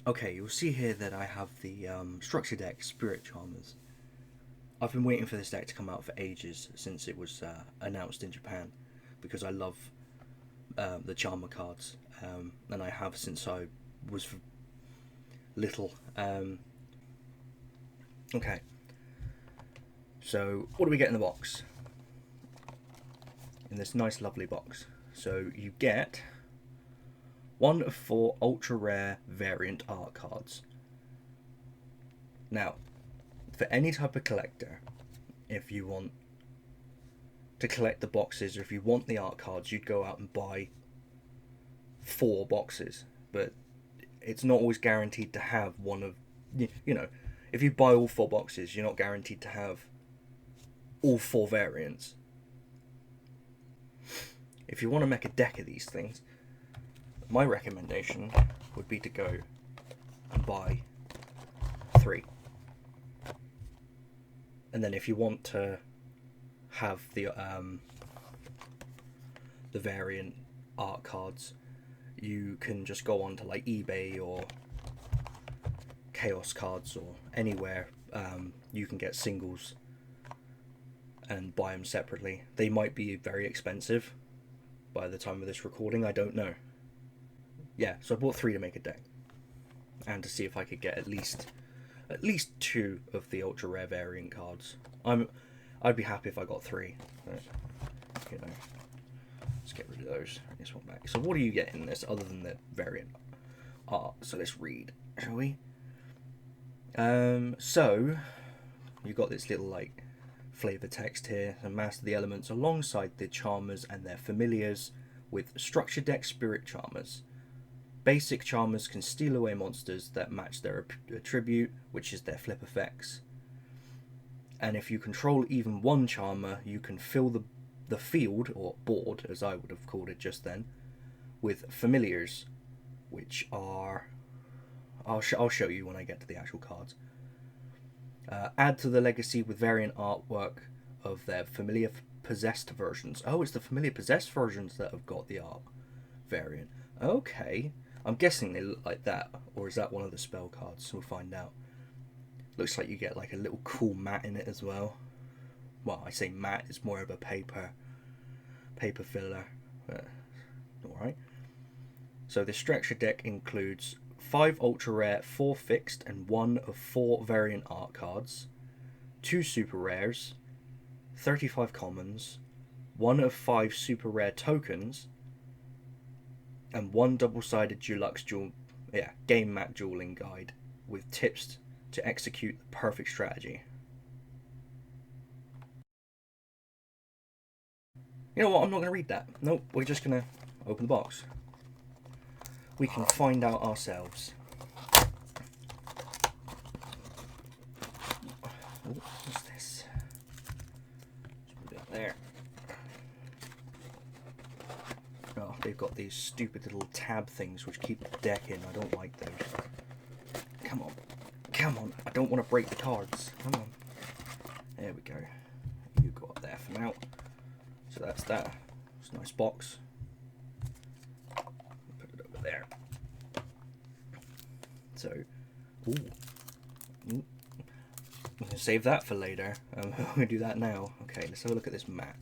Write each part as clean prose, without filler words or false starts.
Okay, you'll see here that I have the Structure Deck Spirit Charmers. I've been waiting for this deck to come out for ages since it was announced in Japan because I love the Charmer cards, and I have since I was little. Okay, so what do we get in the box? In this nice, lovely box. So you get one of 4 ultra rare variant art cards. Now, for any type of collector, if you want to collect the boxes or if you want the art cards, you'd go out and buy 4 boxes. But it's not always guaranteed to have one of, you know, if you buy all 4 boxes, you're not guaranteed to have all 4 variants. If you want to make a deck of these things, my recommendation would be to go and buy 3. And then if you want to have the variant art cards, you can just go on to like eBay or Chaos Cards or anywhere. You can get singles and buy them separately. They might be very expensive by the time of this recording, I don't know. Yeah, so I bought 3 to make a deck, and to see if I could get at least 2 of the ultra rare variant cards. I'd be happy if I got 3. But, you know, let's get rid of those. Bring this one back. So what do you get in this other than the variant art? So let's read, shall we? So you got this little like flavor text here, and master the elements alongside the Charmers and their familiars with Structure Deck Spirit Charmers. Basic Charmers can steal away monsters that match their attribute, which is their flip effects. And if you control even one Charmer, you can fill the field, or board as I would have called it just then, with familiars, which are... I'll show you when I get to the actual cards. Add to the legacy with variant artwork of their familiar possessed versions. Oh, it's the familiar possessed versions that have got the art variant. Okay. I'm guessing they look like that, or is that one of the spell cards? We'll find out. Looks like you get like a little cool mat in it as well. Well, I say mat, it's more of a paper filler. Alright. So the structure deck includes 5 ultra rare, 4 fixed, and 1 of 4 variant art cards, 2 super rares, 35 commons, 1 of 5 super rare tokens, and 1 double-sided deluxe game mat dueling guide with tips to execute the perfect strategy. You know what? I'm not going to read that. Nope, we're just going to open the box. We can find out ourselves. Ooh, what's this? Let's put it there. Oh, they've got these stupid little tab things which keep the deck in. I don't like those. Come on. Come on. I don't want to break the cards. Come on. There we go. You go up there for now. So that's that. It's a nice box. Put it over there. So, ooh. I'm going to save that for later. I'm going to do that now. Okay, let's have a look at this mat.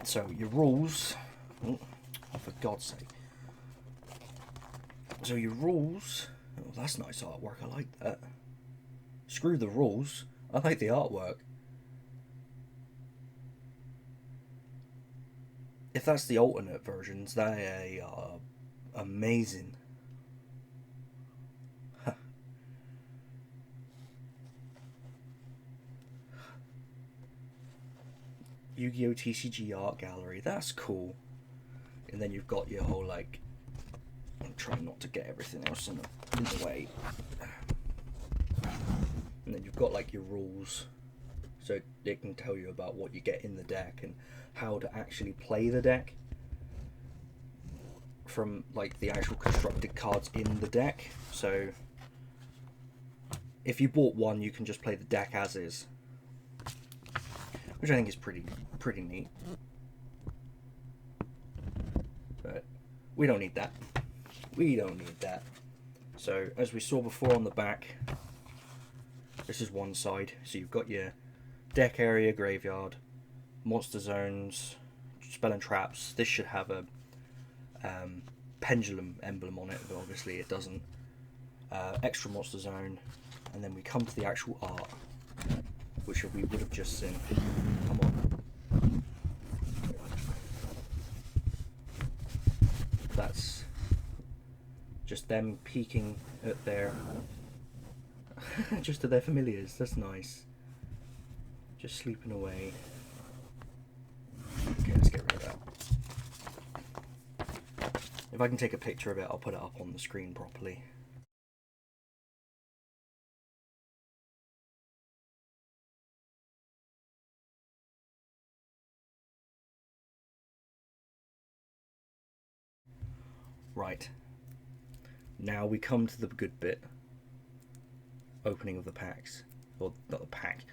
So, your rules... Oh, for God's sake. So, your rules... Oh, that's nice artwork. I like that. Screw the rules. I like the artwork. If that's the alternate versions, they are amazing. Yu-Gi-Oh! TCG Art Gallery. That's cool. And then you've got your whole, like... I'm trying not to get everything else in the way. And then you've got, like, your rules. So it can tell you about what you get in the deck and how to actually play the deck. From, like, the actual constructed cards in the deck. So... if you bought one, you can just play the deck as is. Which I think is pretty neat. But we don't need that. We don't need that. So as we saw before on the back, this is one side. So you've got your deck area, graveyard, monster zones, spell and traps. This should have a pendulum emblem on it, but obviously it doesn't. Extra monster zone, and then we come to the actual art, which we would have just seen. Come on. That's just them peeking at their just at their familiars. That's nice. Just sleeping away. Okay, let's get rid of that. If I can take a picture of it, I'll put it up on the screen properly. Right. Now we come to the good bit. Opening of the packs. Or not the pack.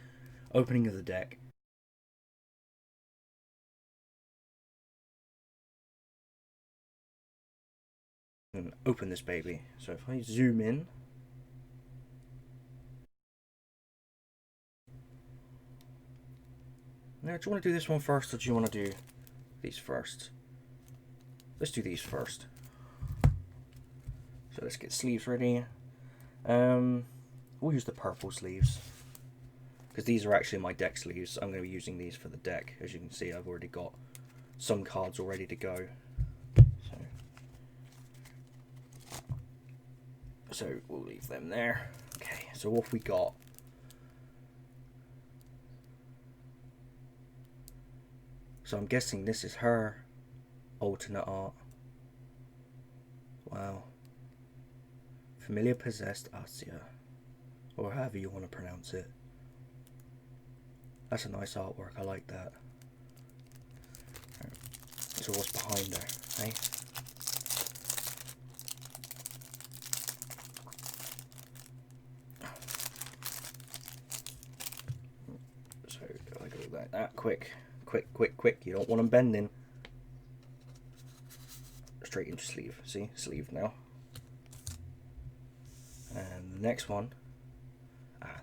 Opening of the deck. And open this baby. So if I zoom in. Now, do you want to do this one first, or do you want to do these first? Let's do these first. So let's get sleeves ready. We'll use the purple sleeves, because these are actually my deck sleeves. I'm going to be using these for the deck. As you can see, I've already got some cards all ready to go. So we'll leave them there. Okay, so what have we got? So I'm guessing this is her alternate art. Wow. Familiar Possessed Asia, or however you want to pronounce it. That's a nice artwork, I like that. So what's behind her, eh? So I go like that, quick, you don't want them bending. Straight into sleeve, see, sleeve now. And the next one,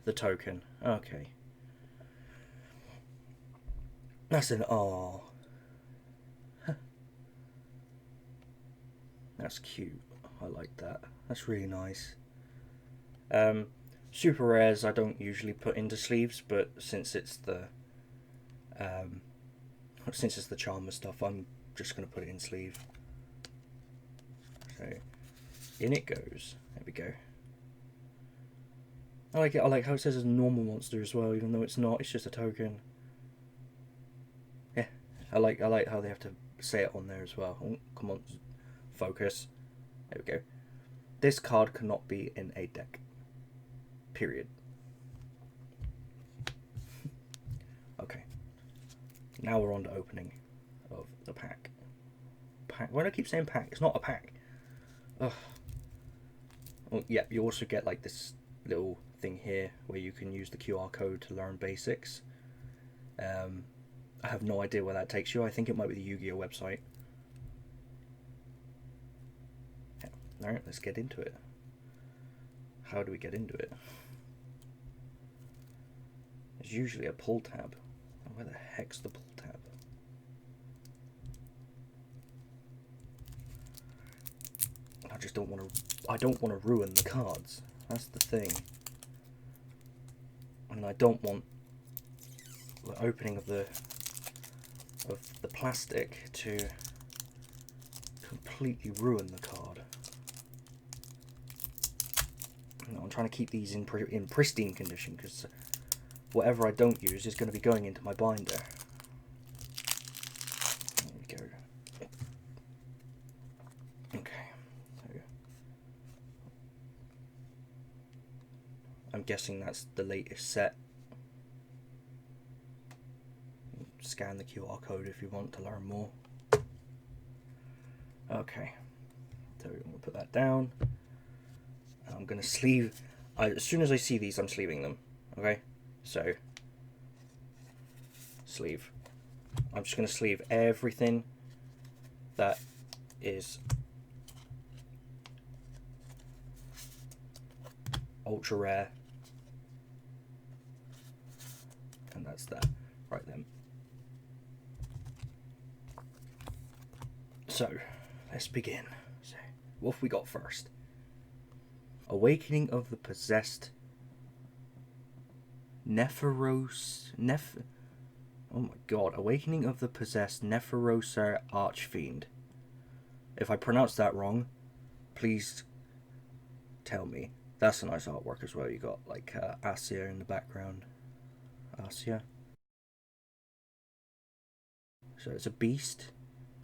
the token, okay. That's an oh. That's cute. I like that. That's really nice. Super rares I don't usually put into sleeves, but since it's the Charmer stuff, I'm just gonna put it in sleeve. So in it goes. There we go. I like it. I like how it says it's a normal monster as well, even though it's not. It's just a token. Yeah, I like how they have to say it on there as well. Oh, come on, focus. There we go. This card cannot be in a deck. Period. Okay. Now we're on to opening of the pack. Pack. Why do I keep saying pack? It's not a pack. Ugh. Well, yeah, you also get like this little thing here where you can use the QR code to learn basics. I have no idea where that takes you. I think it might be the Yu-Gi-Oh website. Yeah. Alright, let's get into it. How do we get into it? There's usually a pull tab. Where the heck's the pull tab? I just don't want to. I don't want to ruin the cards. That's the thing. And I don't want the opening of the plastic to completely ruin the card. I'm trying to keep these in pristine condition, because whatever I don't use is going to be going into my binder. There we go. Okay. So I'm guessing that's the latest set. Scan the QR code if you want to learn more. Okay. So we're going to put that down. I'm going to sleeve. As soon as I see these, I'm sleeving them. Okay? So, sleeve. I'm just going to sleeve everything that is ultra rare. And that's that. Right then. So, let's begin. So, what have we got first? Awakening of the Possessed Oh my god. Awakening of the Possessed Neferoser Archfiend. If I pronounced that wrong, please tell me. That's a nice artwork as well. You got like Asia in the background. Asia. So it's a beast.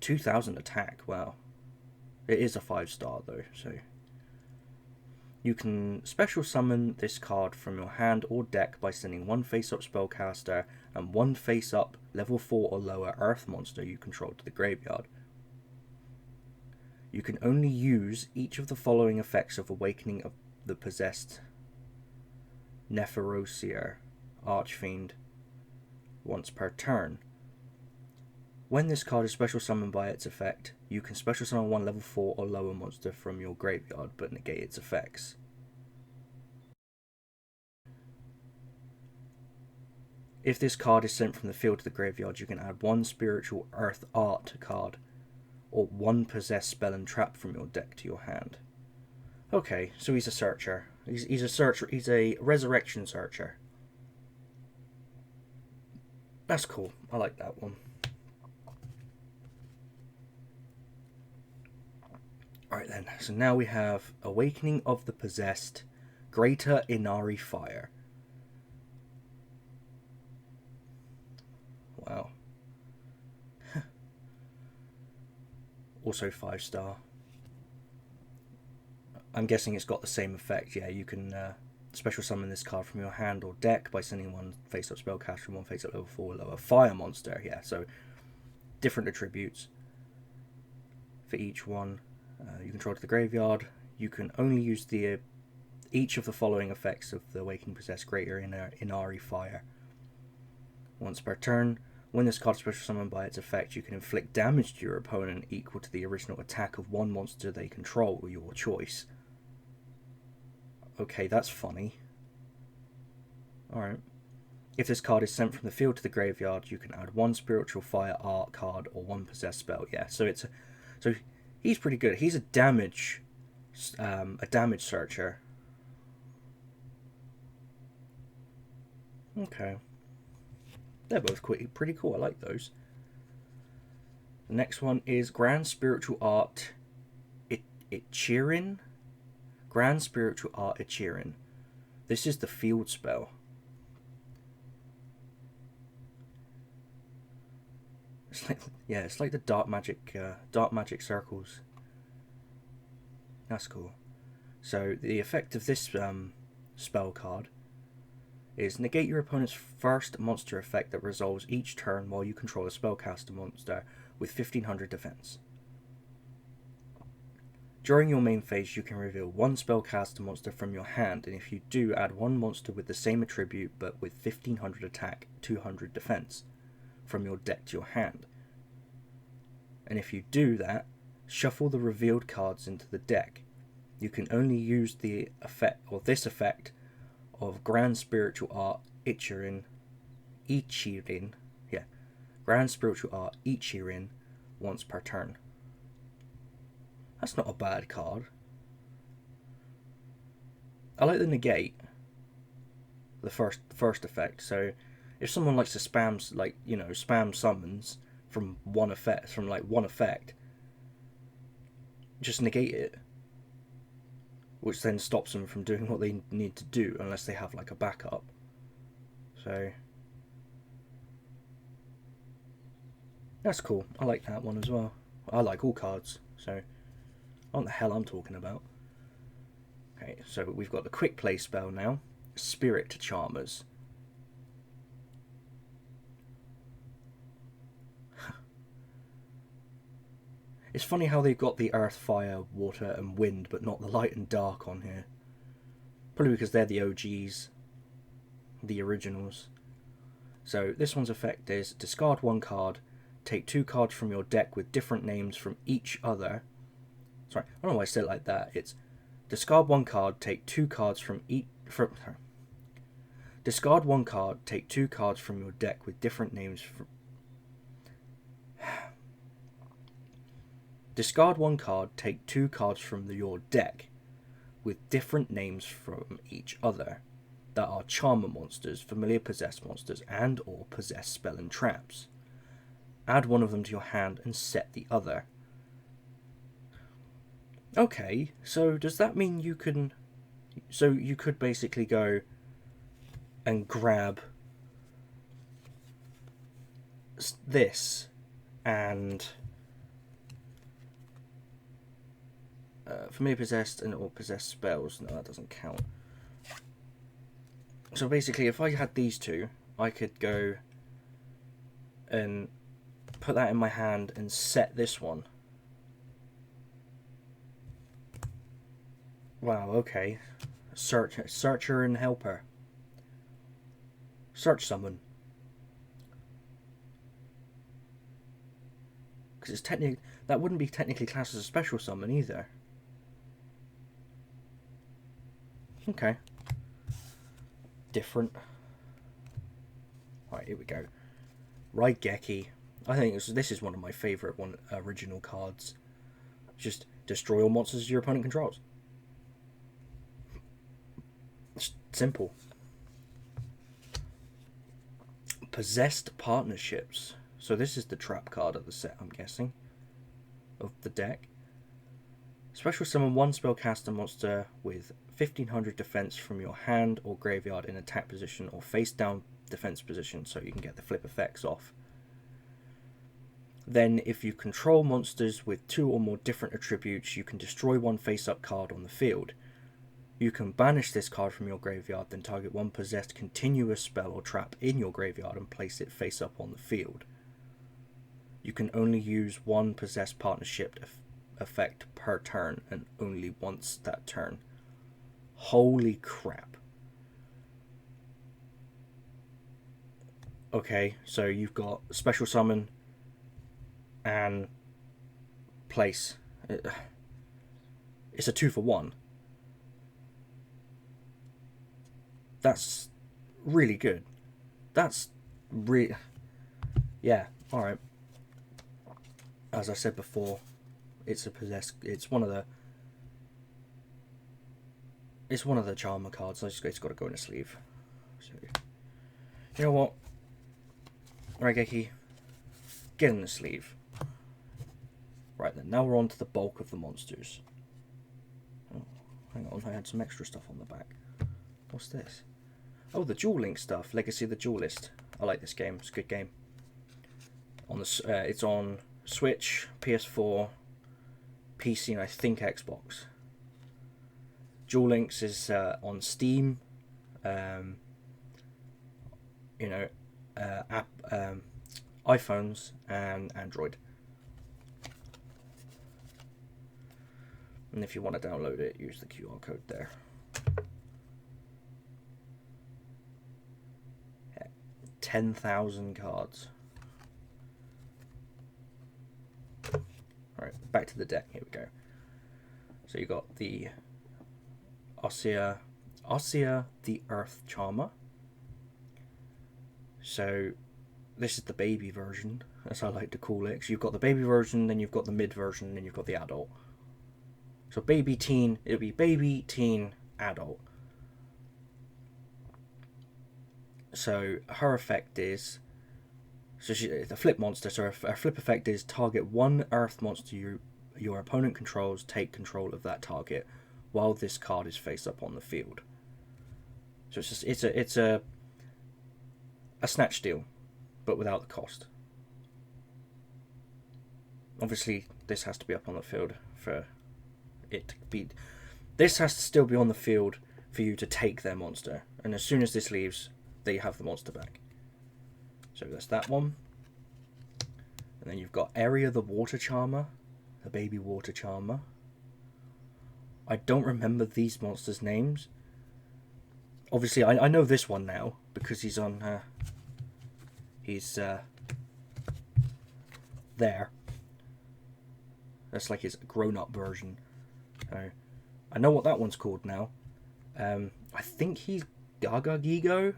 2000 attack. Wow. It is a 5-star though, so you can special summon this card from your hand or deck by sending one face-up spellcaster and one face-up level 4 or lower earth monster you control to the graveyard. You can only use each of the following effects of Awakening of the Possessed Neferoser Archfiend once per turn. When this card is special summoned by its effect, you can special summon one level 4 or lower monster from your graveyard but negate its effects. If this card is sent from the field to the graveyard, you can add one Spiritual Earth Art card or one Possessed Spell and Trap from your deck to your hand. Okay, so he's a searcher. He's a searcher. He's a resurrection searcher. That's cool. I like that one. Alright then, so now we have Awakening of the Possessed, Greater Inari Fire. Wow. Also 5-star. I'm guessing it's got the same effect. Yeah, you can special summon this card from your hand or deck by sending one face-up spellcaster and one face-up level 4 lower fire monster. Yeah, so different attributes for each one. You control to the graveyard. You can only use each of the following effects of the Awakening Possessed Greater Inari Fire once per turn. When this card is special summoned by its effect, you can inflict damage to your opponent equal to the original attack of one monster they control or your choice. Okay, that's funny. Alright. If this card is sent from the field to the graveyard, you can add one Spiritual Fire Art card or one Possessed spell. Yeah, so he's pretty good. He's a damage searcher. Okay. They're both pretty cool. I like those. The next one is Grand Spiritual Art Ichirin. Grand Spiritual Art Ichirin. This is the field spell. It's like, yeah, it's like the dark magic circles. That's cool. So the effect of this spell card is negate your opponent's first monster effect that resolves each turn while you control a spellcaster monster with 1500 defense. During your main phase, you can reveal one spellcaster monster from your hand, and if you do, add one monster with the same attribute but with 1500 attack, 200 defense from your deck to your hand. And if you do that, shuffle the revealed cards into the deck. You can only use the effect or this effect of Grand Spiritual Art Ichirin, Grand Spiritual Art Ichirin once per turn. That's not a bad card. I like the negate, the first effect. So if someone likes to spam summons from one effect, just negate it, which then stops them from doing what they need to do unless they have like a backup. So that's cool. I like that one as well. I like all cards, so I don't know what the hell I'm talking about. Okay, so we've got the quick play spell now, Spirit Charmers. It's funny how they've got the earth, fire, water and wind, but not the light and dark on here. Probably because they're the OGs, the originals. So this one's effect is discard one card, take 2 cards from your deck with different names from each other. Sorry, I don't know why I said it like that. It's Discard one card, take 2 cards from each. Discard one card, take 2 cards from your deck with different names. Discard one card, take 2 cards from your deck with different names from each other that are Charmer monsters, familiar possessed monsters, and or possessed spell and traps. Add one of them to your hand and set the other. Okay, so does that mean you can... So you could basically go and grab this and familiar possessed and or possessed spells. No, that doesn't count. So basically, if I had these two, I could go and put that in my hand and set this one. Wow, okay. Searcher and helper. Search summon. Because it's technically... That wouldn't be technically classed as a special summon either. Okay. Different. Right, here we go. Raigeki. I think this is one of my favourite original cards. Just destroy all monsters your opponent controls. It's simple. Possessed Partnerships. So this is the trap card of the set, I'm guessing. Of the deck. Special summon one spellcaster monster with 1500 defense from your hand or graveyard in attack position or face down defense position, so you can get the flip effects off. Then if you control monsters with 2 or more different attributes, you can destroy one face up card on the field. You can banish this card from your graveyard, then target one possessed continuous spell or trap in your graveyard and place it face up on the field. You can only use one possessed partnership effect per turn and only once that turn. Holy crap. Okay, so you've got special summon and place. It's a 2 for 1. That's really good. That's really... Yeah, alright. As I said before, it's a possessed... It's one of the Charmer cards. It's got to go in a sleeve. So, you know what? Raigeki, get in the sleeve. Right then, now we're on to the bulk of the monsters. Oh, hang on, I had some extra stuff on the back. What's this? Oh, the Duel Link stuff. Legacy of the Duelist. I like this game. It's a good game. It's on Switch, PS4, PC, and I think Xbox. Duel Links is on Steam. iPhones and Android. And if you want to download it, use the QR code there. 10,000 cards. Alright, back to the deck. Here we go. So you got the Ossia the Earth Charmer. So this is the baby version, as I like to call it. So you've got the baby version, then you've got the mid version, and then you've got the adult. So baby, teen, it'll be baby, teen, adult. So her effect is, the flip monster. So her flip effect is target one Earth monster your opponent controls. Take control of that target while this card is face up on the field. So it's a snatch steal, but without the cost. Obviously, this has to be up on the field for it to be. This has to still be on the field for you to take their monster, and as soon as this leaves, they have the monster back. So that's that one. And then you've got Area the Water Charmer, the baby water charmer. I don't remember these monsters' names. Obviously, I know this one now because he's on. He's there. That's like his grown-up version. So I know what that one's called now. I think he's Gaga Gigo.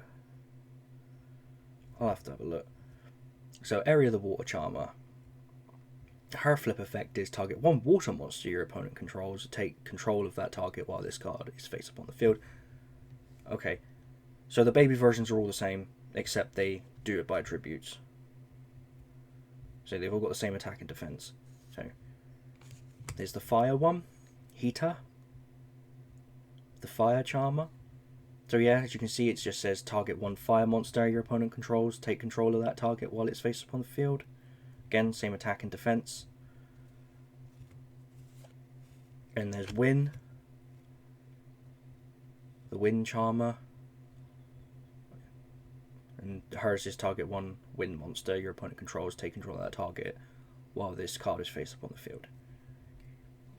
I'll have to have a look. So, Area the Water Charmer. Her flip effect is target one water monster your opponent controls. Take control of that target while this card is face up on the field. Okay, so the baby versions are all the same, except they do it by attributes. So they've all got the same attack and defense. So there's the fire one, Heater. The fire charmer. So yeah, as you can see, it just says target one fire monster your opponent controls. Take control of that target while it's face up on the field. Again, same attack and defense. And there's Win. The Wind Charmer. And hers is target one wind monster your opponent controls. Take control of that target while this card is face up on the field.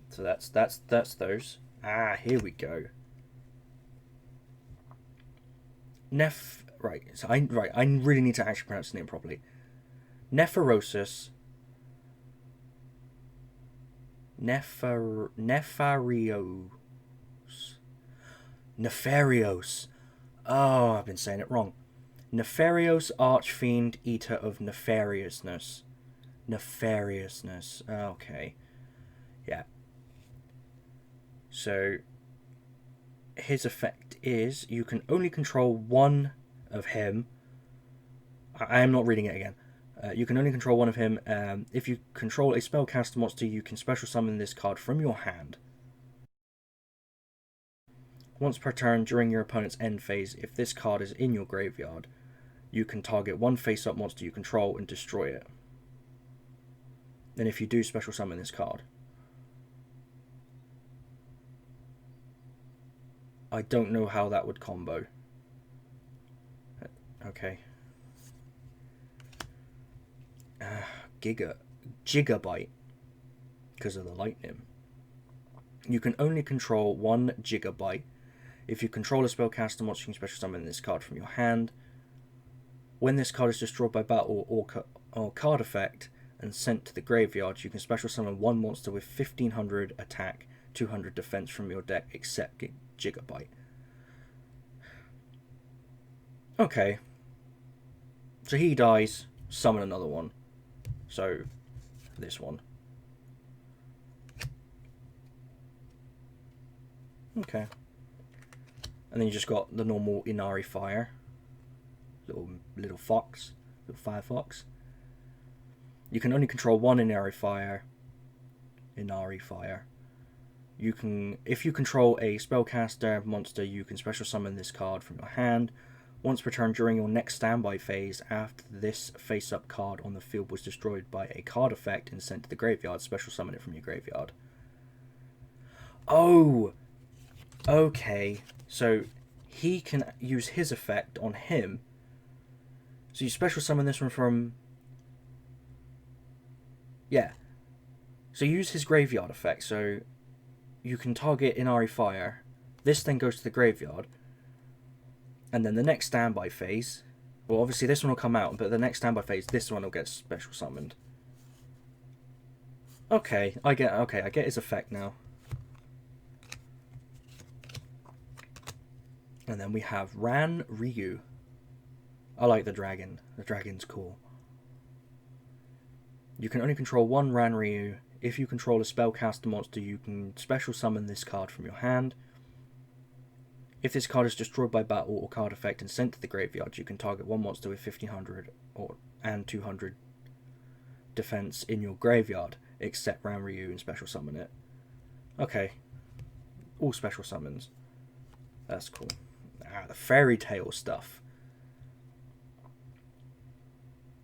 So that's those. Ah, here we go. Right. So I really need to actually pronounce the name properly. Nepharosis. Nefarios. Oh, I've been saying it wrong. Nefarios, Archfiend, Eater of Nefariousness. Nefariousness. Okay. Yeah. So, his effect is you can only control one of him. I am not reading it again. You can only control one of him. If you control a spellcaster monster, you can special summon this card from your hand. Once per turn during your opponent's end phase, if this card is in your graveyard, you can target one face-up monster you control and destroy it. And if you do, special summon this card. I don't know how that would combo. Okay. Gigabyte. Because of the lightning. You can only control one Gigabyte. If you control a spellcaster monster, you can special summon this card from your hand. When this card is destroyed by battle or card effect and sent to the graveyard, you can special summon one monster with 1500 attack, 200 defense from your deck, except Gigabyte. Okay. So he dies, summon another one. So, this one. Okay. And then you just got the normal Inari Fire. Little fox. Little firefox. You can only control one Inari Fire. You can, if you control a spellcaster monster, you can special summon this card from your hand. Once per turn during your next standby phase, after this face-up card on the field was destroyed by a card effect and sent to the graveyard, special summon it from your graveyard. Oh! Okay, so he can use his effect on him. So you special summon this one from... Yeah. So you use his graveyard effect, so you can target Inari Fire. This then goes to the graveyard. And then the next standby phase... Well, obviously this one will come out, but the next standby phase, this one will get special summoned. Okay, I get his effect now. And then we have Ran Ryu. I like the dragon. The dragon's cool. You can only control one Ran Ryu. If you control a spellcaster monster, you can special summon this card from your hand. If this card is destroyed by battle or card effect and sent to the graveyard, you can target one monster with 1500 and 200 defense in your graveyard, except Ran Ryu, and special summon it. Okay. All special summons. That's cool. The fairy tale stuff.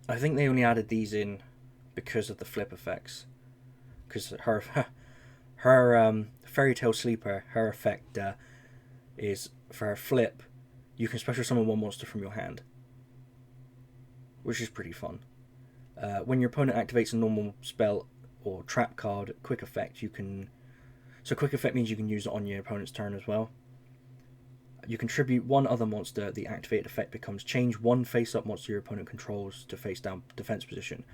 I think they only added these in because of the flip effects. Because her fairy tale sleeper, her effect is for her flip, you can special summon one monster from your hand, which is pretty fun. When your opponent activates a normal spell or trap card, quick effect, you can... So quick effect means you can use it on your opponent's turn as well. You contribute one other monster. The activated effect becomes change one face-up monster your opponent controls to face-down defense position.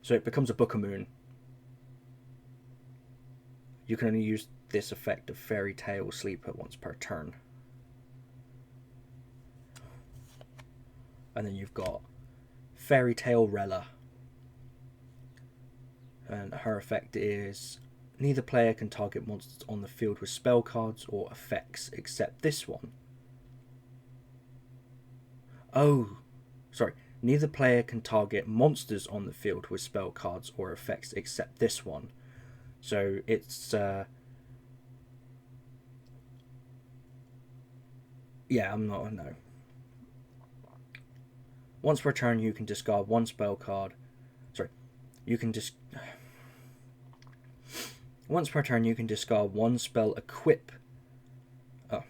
So it becomes a Book of Moon. You can only use this effect of Fairy Tale Sleeper once per turn. And then you've got Fairy Tale Rella. And her effect is neither player can target monsters on the field with spell cards or effects except this one. Oh, sorry. Neither player can target monsters on the field with spell cards or effects except this one. So it's yeah, I'm not. No. Once per turn, you can discard one spell card. Sorry, you can just. Once per turn, you can discard one spell equip. Oh.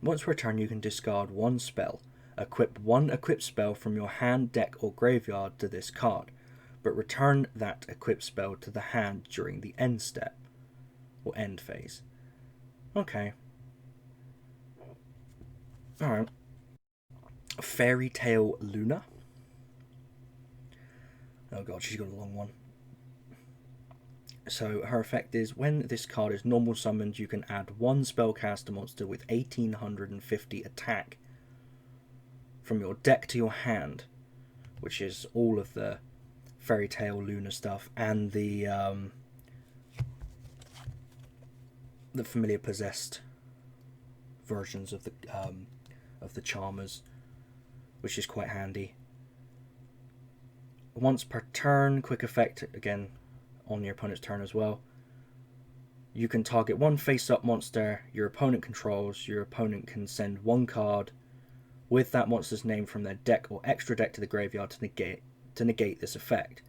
Once per turn, you can discard one spell. Equip one equip spell from your hand, deck, or graveyard to this card, but return that equip spell to the hand during the end step or end phase. Okay. Alright. Fairy Tale Luna. Oh god, she's got a long one. So her effect is when this card is normal summoned, you can add one spellcaster monster with 1850 attack from your deck to your hand, which is all of the Fairy Tale Luna stuff and the familiar possessed versions of the Charmers, which is quite handy. Once per turn, quick effect again on your opponent's turn as well. You can target one face-up monster your opponent controls. Your opponent can send one card with that monster's name from their deck or extra deck to the graveyard to negate this effect.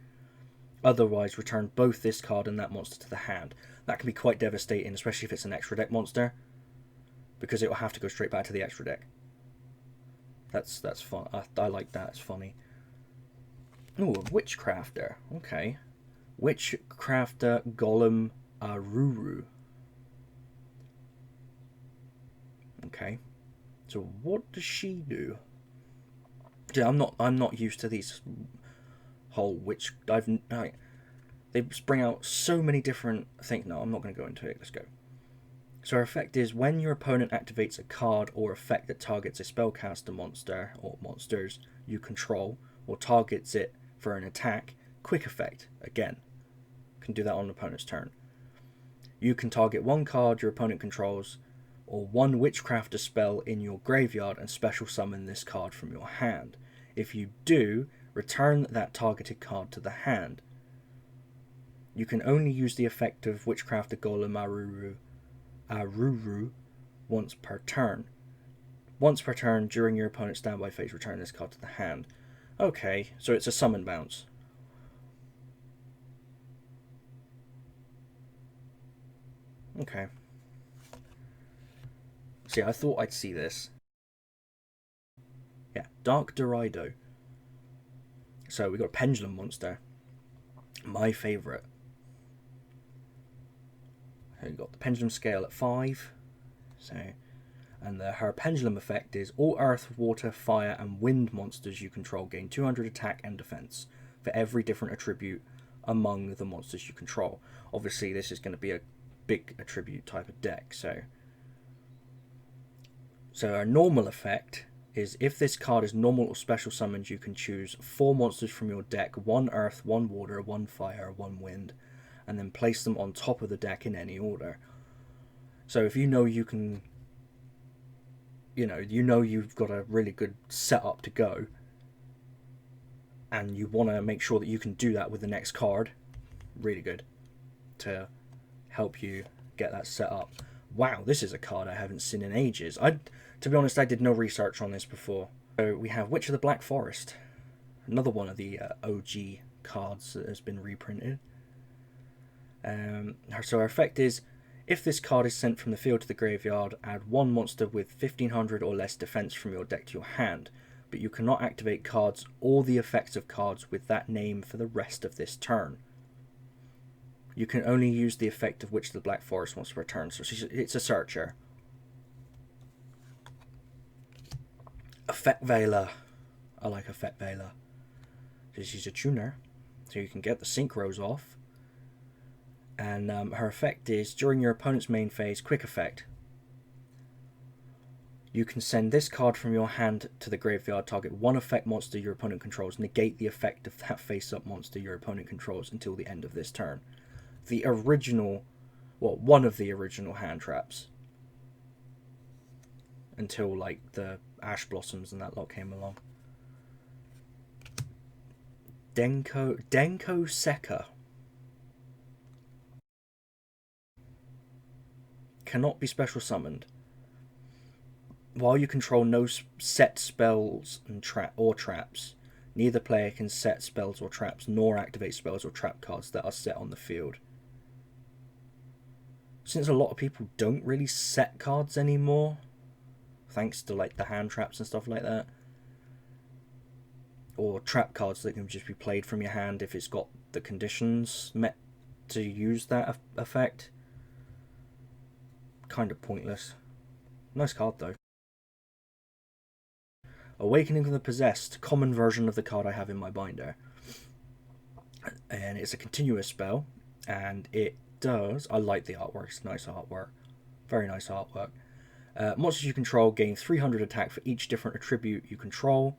Otherwise, return both this card and that monster to the hand. That can be quite devastating, especially if it's an extra deck monster, because it will have to go straight back to the extra deck. That's fun. I like that. It's funny. Ooh, a Witchcrafter. Okay. Witchcrafter Golem Aruru. Okay. So what does she do? Yeah, I'm not used to these whole witch. They bring out so many different things. No, I'm not going to go into it. Let's go. So her effect is when your opponent activates a card or effect that targets a spellcaster monster or monsters you control, or targets it for an attack, quick effect, again. Can do that on the opponent's turn. You can target one card your opponent controls, or one Witchcrafter spell in your graveyard and special summon this card from your hand. If you do, return that targeted card to the hand. You can only use the effect of Witchcrafter Golem Aruru once per turn. Once per turn during your opponent's standby phase, return this card to the hand. Okay, so it's a summon bounce. Okay. See, I thought I'd see this. Yeah, Dark Dorido. So we got a Pendulum monster. My favourite. So you got the Pendulum scale at 5. So, and her Pendulum effect is all Earth, Water, Fire, and Wind monsters you control gain 200 attack and defense for every different attribute among the monsters you control. Obviously, this is going to be a big attribute type of deck. So our normal effect is if this card is normal or special summoned, you can choose 4 monsters from your deck, 1 Earth, 1 Water, 1 Fire, 1 Wind, and then place them on top of the deck in any order. So if you know you can, you know you've got a really good setup to go, and you want to make sure that you can do that with the next card, really good to help you get that set up. Wow, this is a card I haven't seen in ages. To be honest, I did no research on this before. So we have Witch of the Black Forest, another one of the OG cards that has been reprinted. So her effect is, if this card is sent from the field to the graveyard, add 1 monster with 1500 or less defense from your deck to your hand, but you cannot activate cards or the effects of cards with that name for the rest of this turn. You can only use the effect of Witch of the Black Forest once per turn, so it's a searcher. Effect Veiler. I like Effect Veiler. She's a tuner, so you can get the synchros off. And her effect is, during your opponent's main phase, quick effect. You can send this card from your hand to the graveyard, target one effect monster your opponent controls, negate the effect of that face-up monster your opponent controls until the end of this turn. The original, well, one of the original hand traps. Until, like, the Ash Blossoms and that lot came along. Denko Sekka. Cannot be special summoned. While you control no set spells and traps, neither player can set spells or traps, nor activate spells or trap cards that are set on the field. Since a lot of people don't really set cards anymore, thanks to like the hand traps and stuff like that, or trap cards that can just be played from your hand if it's got the conditions met to use that effect, kind of pointless. Nice card though. Awakening of the Possessed, common version of the card I have in my binder. And it's a continuous spell, and it does... I like the artwork, it's nice artwork. Very nice artwork. Monsters you control gain 300 attack for each different attribute you control.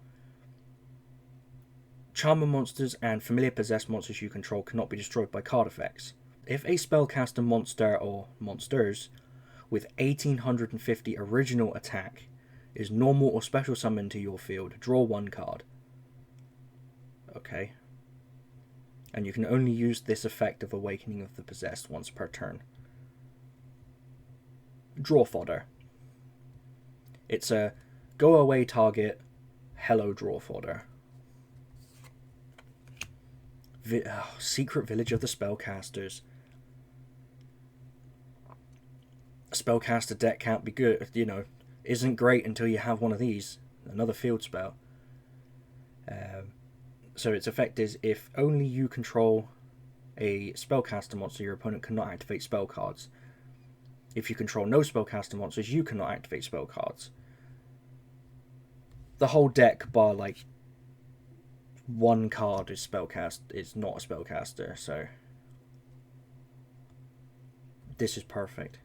Charmer monsters and familiar possessed monsters you control cannot be destroyed by card effects. If a spellcaster monster or monsters with 1850 original attack is normal or special summoned to your field, draw one card. Okay. And you can only use this effect of Awakening of the Possessed once per turn. Draw fodder. It's a go away target, hello draw fodder. Secret Village of the Spellcasters. A spellcaster deck can't be good, you know, isn't great until you have one of these. Another field spell. So its effect is, if only you control a spellcaster monster, your opponent cannot activate spell cards. If you control no spellcaster monsters, you cannot activate spell cards. The whole deck, bar like one card, is not a spellcaster, so this is perfect.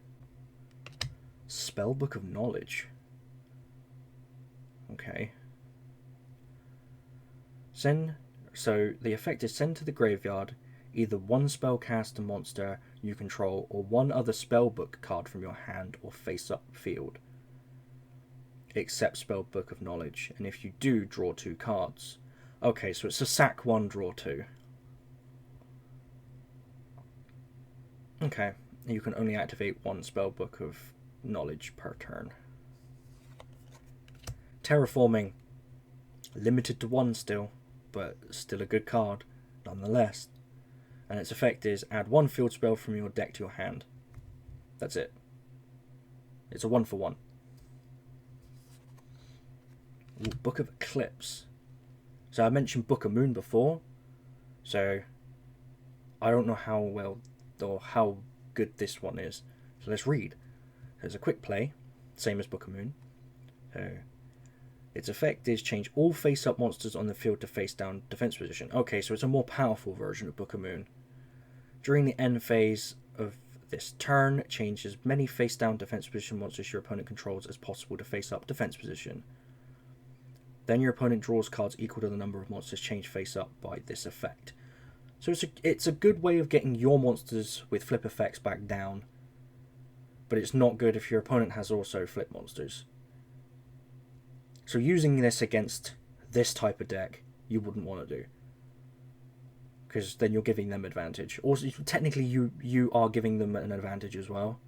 Spellbook of Knowledge. Okay. So the effect is, send to the graveyard either one spellcaster monster you control or one other spellbook card from your hand or face-up field, except Spellbook of Knowledge, and if you do, draw two cards. Okay, so it's a sack one, draw two. Okay, you can only activate one Spellbook of Knowledge per turn. Terraforming. Limited to one still, but still a good card, nonetheless. And its effect is, add one field spell from your deck to your hand. That's it. It's a 1-for-1. Ooh, Book of Eclipse. So I mentioned Book of Moon before, so I don't know how well or how good this one is. So let's read. There's a quick play, same as Book of Moon. So its effect is, change all face-up monsters on the field to face-down defense position. Okay, so it's a more powerful version of Book of Moon. During the end phase of this turn, change as many face-down defense position monsters your opponent controls as possible to face-up defense position. Then your opponent draws cards equal to the number of monsters changed face-up by this effect. So it's a good way of getting your monsters with flip effects back down, but it's not good if your opponent has also flip monsters. So using this against this type of deck, you wouldn't want to do, because then you're giving them advantage. Also, technically, you are giving them an advantage as well.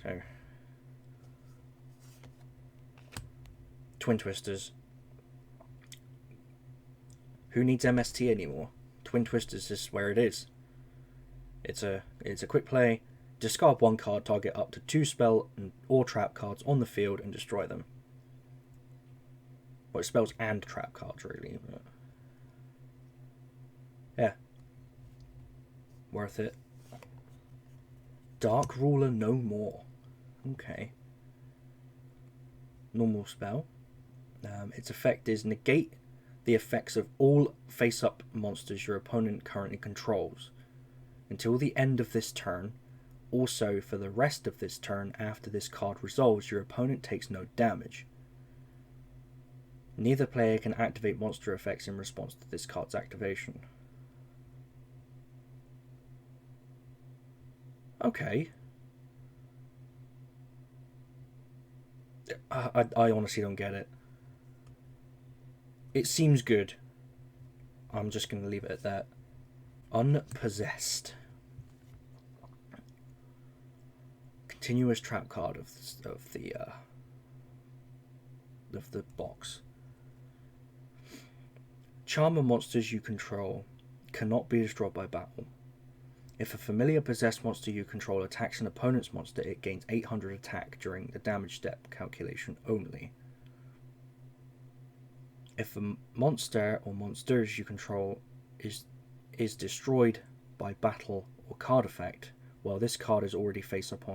So, Twin Twisters. Who needs MST anymore? Twin Twisters is where it is. It's a quick play. Discard one card, target up to 2 spell or trap cards on the field, and destroy them. Well, spells and trap cards, really. But yeah. Worth it. Dark Ruler no more. Okay. Normal spell. Its effect is, negate the effects of all face-up monsters your opponent currently controls. Until the end of this turn. Also, for the rest of this turn after this card resolves, your opponent takes no damage. Neither player can activate monster effects in response to this card's activation. Okay. I honestly don't get it. It seems good. I'm just going to leave it at that. Unpossessed. Continuous trap card of the box. Charmer monsters you control cannot be destroyed by battle. If a familiar possessed monster you control attacks an opponent's monster, it gains 800 attack during the damage step calculation only. If a monster or monsters you control is destroyed by battle or card effect, well, this card is already face up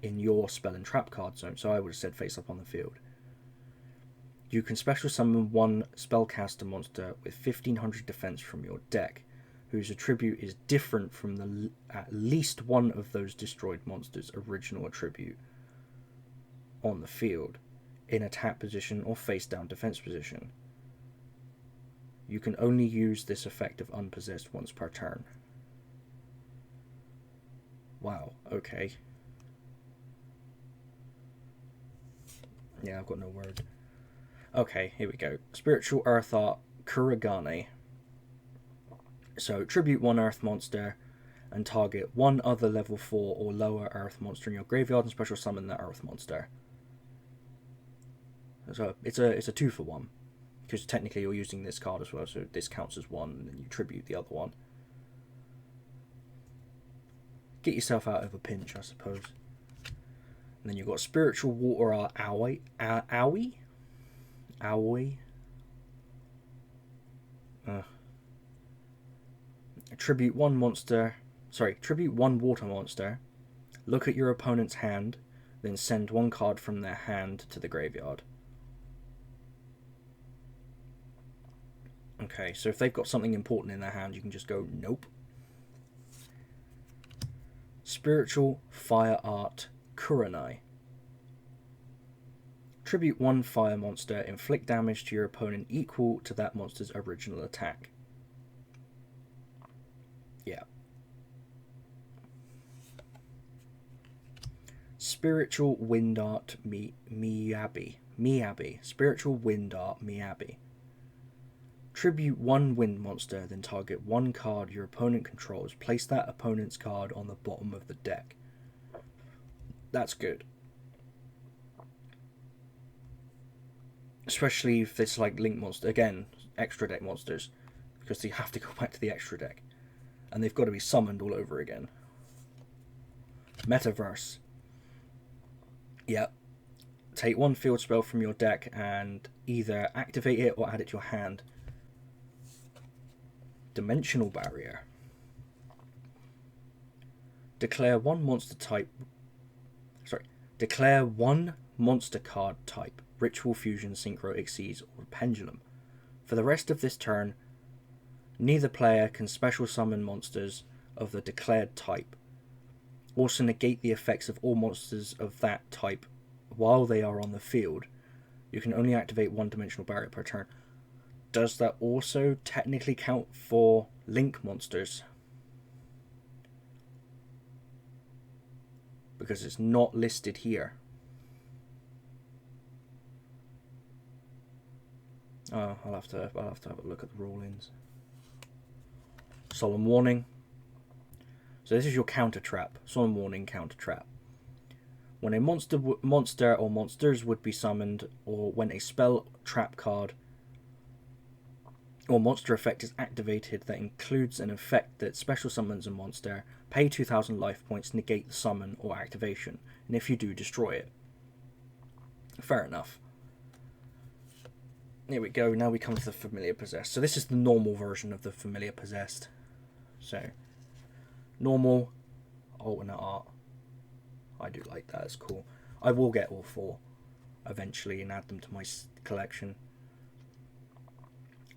in your spell and trap card zone, so I would have said face up on the field. You can special summon one spellcaster monster with 1500 defense from your deck, whose attribute is different from at least one of those destroyed monsters' original attribute on the field, in attack position or face down defense position. You can only use this effect of unpossessed once per turn. Wow, okay. Yeah, I've got no word. Okay, here we go. Spiritual Earth Art Kuragane. So, tribute one Earth monster and target one other level 4 or lower Earth monster in your graveyard and special summon that Earth monster. So, it's a 2-for-1. Because technically you're using this card as well, so this counts as one and then you tribute the other one. Get yourself out of a pinch, I suppose. And then you've got Spiritual Water Art Aoi. Tribute one water monster. Look at your opponent's hand, then send one card from their hand to the graveyard. Okay, so if they've got something important in their hand, you can just go, nope. Spiritual Fire Art Kuranai. Tribute one fire monster, inflict damage to your opponent equal to that monster's original attack. Yeah. Spiritual Wind Art Miyabi. Spiritual Wind Art Miyabi. Tribute one wind monster, then target one card your opponent controls. Place that opponent's card on the bottom of the deck. That's good. Especially if it's like link monster. Again, extra deck monsters. Because they have to go back to the extra deck. And they've got to be summoned all over again. Metaverse. Yep. Take one field spell from your deck and either activate it or add it to your hand. Dimensional Barrier. Declare one monster card type. Ritual Fusion, Synchro, Xyz, or Pendulum. For the rest of this turn, neither player can special summon monsters of the declared type. Also negate the effects of all monsters of that type while they are on the field. You can only activate one Dimensional Barrier per turn. Does that also technically count for link monsters? Because it's not listed here. Oh, I'll have to have a look at the rulings. Solemn Warning. So this is your counter trap. Solemn Warning, counter trap. When a monster or monsters would be summoned, or when a spell, trap card, or monster effect is activated that includes an effect that special summons a monster, pay 2,000 life points, negate the summon or activation, and if you do, destroy it. Fair enough. Here we go, now we come to the Familiar Possessed. So this is the normal version of the Familiar Possessed. So, normal, alternate art. I do like that, it's cool. I will get all 4 eventually and add them to my collection.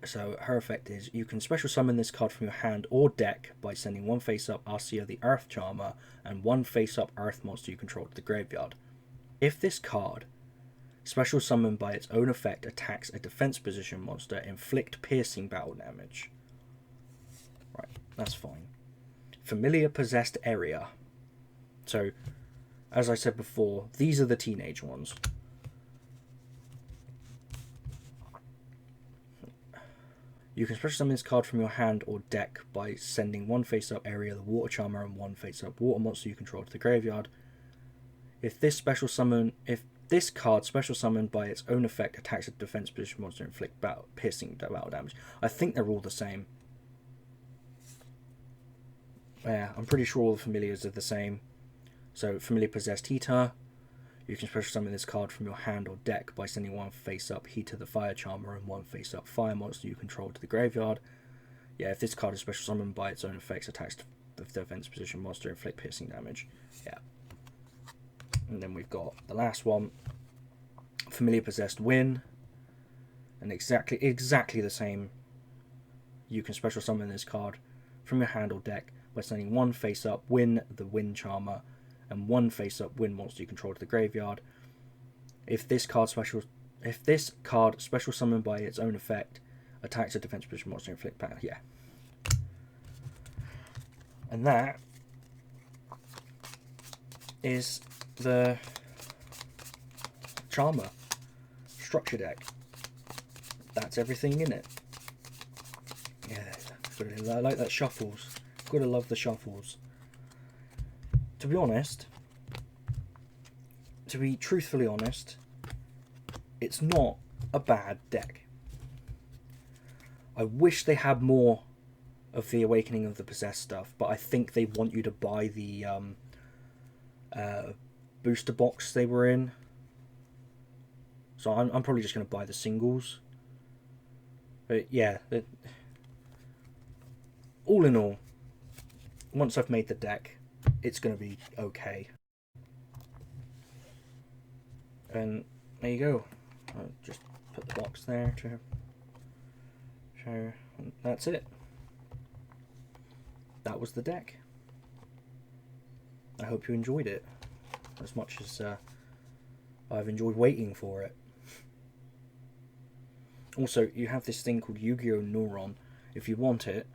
So her effect is you can special summon this card from your hand or deck by sending one face-up Arcia the Earth Charmer and one face-up Earth monster you control to the graveyard. If this card, special summoned by its own effect, attacks a defense position monster, inflict piercing battle damage. Right, that's fine. Familiar possessed area. So, as I said before, these are the teenage ones. You can special summon this card from your hand or deck by sending one face-up area the Water Charmer and one face-up water monster you control to the graveyard. If this card special summoned by its own effect attacks a defense position monster and inflict piercing battle damage. I think they're all the same. Yeah, I'm pretty sure all the familiars are the same. So, Familiar Possessed Heater. You can special summon this card from your hand or deck by sending one face-up Heater the Fire Charmer and one face-up Fire monster you control to the graveyard. Yeah, if this card is special summoned by its own effects, attacks the defense position monster, inflict piercing damage. Yeah. And then we've got the last one, Familiar Possessed Win. And exactly the same. You can special summon this card from your hand or deck by sending one face-up Win the Wind Charmer and one face-up Wind monster you control to the graveyard. If this card special summoned by its own effect attacks a defense position monster, inflict battle. Yeah. And that is the Charmer structure deck. That's everything in it. Yeah, I like that shuffles. Gotta love the shuffles. To be honest, to be truthfully honest, it's not a bad deck. I wish they had more of the Awakening of the Possessed stuff, but I think they want you to buy the booster box they were in. So I'm probably just going to buy the singles. But yeah, all in all, once I've made the deck, it's going to be okay. And there you go. I'll just put the box there to show. That's it. That was the deck. I hope you enjoyed it as much as I've enjoyed waiting for it. Also, you have this thing called Yu-Gi-Oh! Neuron. If you want it,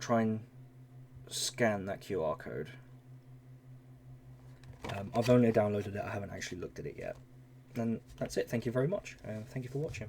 try and scan that QR code. I've only downloaded it, I haven't actually looked at it yet. And that's it, thank you very much. Thank you for watching.